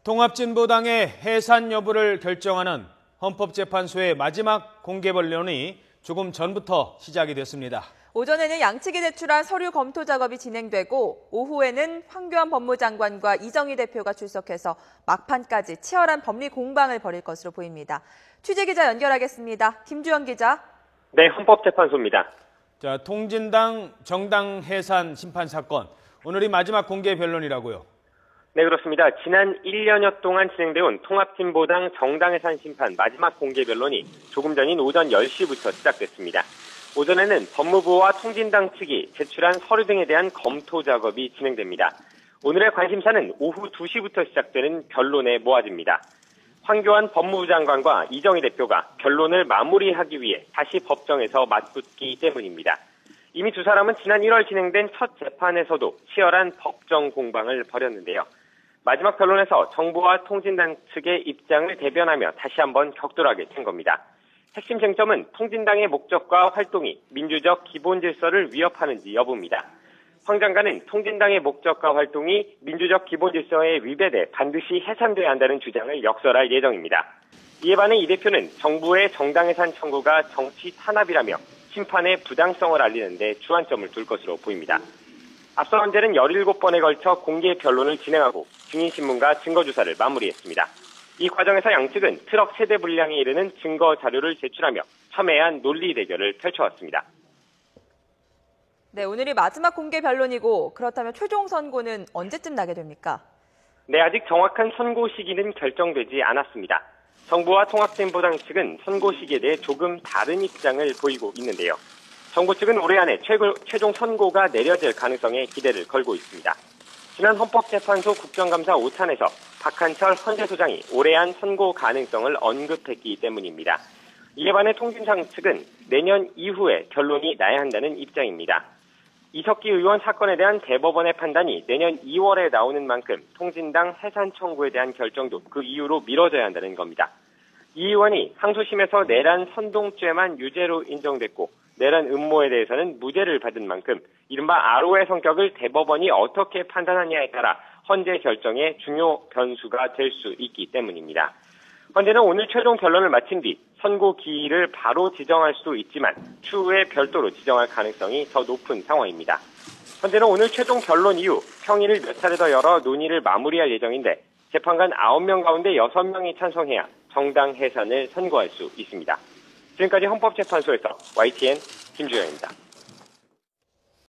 통합진보당의 해산 여부를 결정하는 헌법재판소의 마지막 공개 변론이 조금 전부터 시작이 됐습니다. 오전에는 양측이 제출한 서류 검토 작업이 진행되고 오후에는 황교안 법무장관과 이정희 대표가 출석해서 막판까지 치열한 법리 공방을 벌일 것으로 보입니다. 취재기자 연결하겠습니다. 김주영 기자. 네, 헌법재판소입니다. 자, 통진당 정당 해산 심판 사건. 오늘이 마지막 공개 변론이라고요. 네, 그렇습니다. 지난 1년여 동안 진행돼온 통합진보당 정당해산 심판 마지막 공개 변론이 조금 전인 오전 10시부터 시작됐습니다. 오전에는 법무부와 통진당 측이 제출한 서류 등에 대한 검토 작업이 진행됩니다. 오늘의 관심사는 오후 2시부터 시작되는 변론에 모아집니다. 황교안 법무부 장관과 이정희 대표가 변론을 마무리하기 위해 다시 법정에서 맞붙기 때문입니다. 이미 두 사람은 지난 1월 진행된 첫 재판에서도 치열한 법정 공방을 벌였는데요. 마지막 변론에서 정부와 통진당 측의 입장을 대변하며 다시 한번 격돌하게 된 겁니다. 핵심 쟁점은 통진당의 목적과 활동이 민주적 기본 질서를 위협하는지 여부입니다. 황 장관은 통진당의 목적과 활동이 민주적 기본 질서에 위배돼 반드시 해산돼야 한다는 주장을 역설할 예정입니다. 이에 반해 이 대표는 정부의 정당해산 청구가 정치 탄압이라며 심판의 부당성을 알리는 데 주안점을 둘 것으로 보입니다. 앞서 헌재는 17번에 걸쳐 공개 변론을 진행하고 증인신문과 증거조사를 마무리했습니다. 이 과정에서 양측은 트럭 세대 분량에 이르는 증거 자료를 제출하며 첨예한 논리 대결을 펼쳐왔습니다. 네, 오늘이 마지막 공개 변론이고 그렇다면 최종 선고는 언제쯤 나게 됩니까? 네, 아직 정확한 선고 시기는 결정되지 않았습니다. 정부와 통합진보당 측은 선고 시기에 대해 조금 다른 입장을 보이고 있는데요. 정부 측은 올해 안에 최종 선고가 내려질 가능성에 기대를 걸고 있습니다. 지난 헌법재판소 국정감사 5찬에서 박한철 헌재소장이 올해 안 선고 가능성을 언급했기 때문입니다. 이에 반해 통진당 측은 내년 이후에 결론이 나야 한다는 입장입니다. 이석기 의원 사건에 대한 대법원의 판단이 내년 2월에 나오는 만큼 통진당 해산 청구에 대한 결정도 그 이유로 미뤄져야 한다는 겁니다. 이 의원이 항소심에서 내란 선동죄만 유죄로 인정됐고 내란 음모에 대해서는 무죄를 받은 만큼 이른바 아로의 성격을 대법원이 어떻게 판단하냐에 따라 헌재 결정의 중요 변수가 될 수 있기 때문입니다. 헌재는 오늘 최종 변론을 마친 뒤 선고 기일을 바로 지정할 수도 있지만 추후에 별도로 지정할 가능성이 더 높은 상황입니다. 헌재는 오늘 최종 변론 이후 평일을 몇 차례 더 열어 논의를 마무리할 예정인데 재판관 9명 가운데 6명이 찬성해야 정당 해산을 선고할 수 있습니다. 지금까지 헌법재판소에서 YTN 김주영입니다.